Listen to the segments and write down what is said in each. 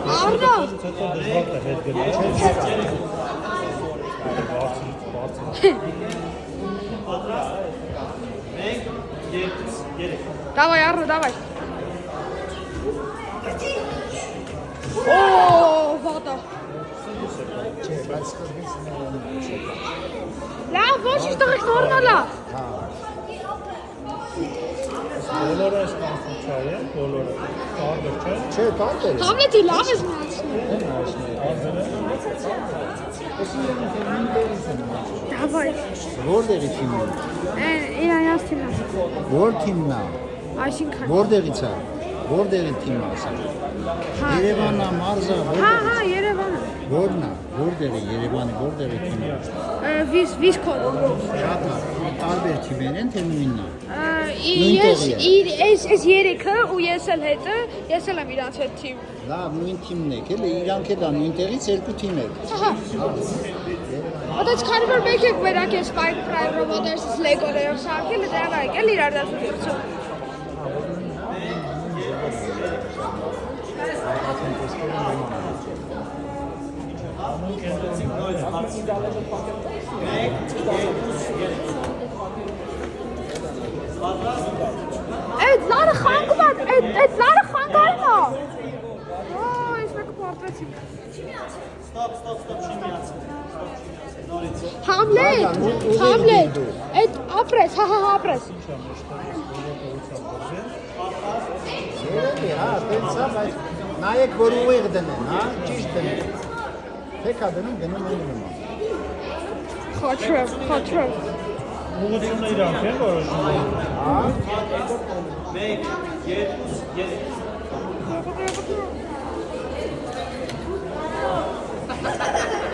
Առնա։ Давай, Арно, давай. О, вода. Լավ, ոչինչ տղեկ նորմալ է։ Բոլորը այս կանցում չայ են, բոլորը։ Տարբեր չէ։ Չէ, տարբեր է։ Համլետի լավ ես միացնում։ Давай։ Որտեղի թիմն է։ Իրանյաց թիմն է։ Որ թիմն է։ Այսինքն։ Որտեղից է։ Որտեղի թիմն է ասա։ Երևանն է, մարզը, Հա, Երևանը։ որն է։ Որտեղի Երևանի որտեղի թիմն է։ Վիսկոն։ Շատ է։ Տարբեր թիմեր են, թե նույնն է։ Ես երեքը ու ես էլ հետը, ես էլ եմ իրանց հետ թիմ։ Լավ, նույն թիմն եք, էլի իրանք էլ է նույն տեղից երկու թիմ եք։ Հա։ Ոտից քանի որ մեկ եք վերակ է Spike Prime Robotersից Lego-ներով սարքել, դրանք եկել իրար դասություն։ Այդ լարը խանգում է, այդ լարը խանգարում է։ Այս մեկը պարտվեցիք։ Չի միացել։ Համլետ, այդ ապրես, հա, ապրես։ Երևի, հա, տենց է, բայց նայեք, որ ուղիղ դնեն, հա, ճիշտ դնեն։ Թեք է դնում են։ Խոչրով։ Ուղղությունը իրանք են որոշում։ Հա։ 1, 2, 3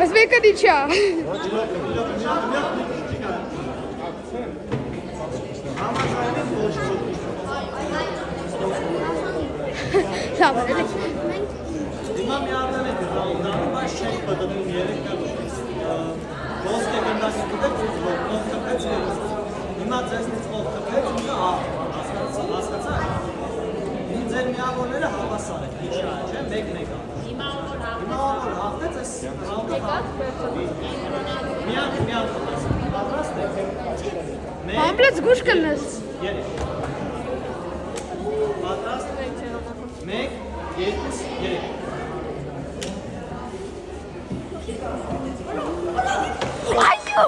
Այս մեկը դիչա։ Լավ, էլի։ Հիմա մի արդեն եք դառնում, բայց չենք պատտվում երեք ոսկե գնդակի դեպք ով կպեց հիմա ձեզնից ով կպեց ինքը հասկացա ձեր միավորները հավասար են ինչա չէ մեկն եկա հիմա որ հաղթեց այս ռաունդը միակ պատրաստ եք Համլետ զգուշ կլնես։ պատրաստ 1 2 3 Այո։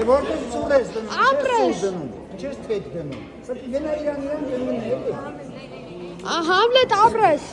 Որտեղ ծուլ ես դնում, Ապրես։ չես ծուլ դնում, չես թեք դնում։ Գնա իրան դնում էլի։ Համլետ ապրես։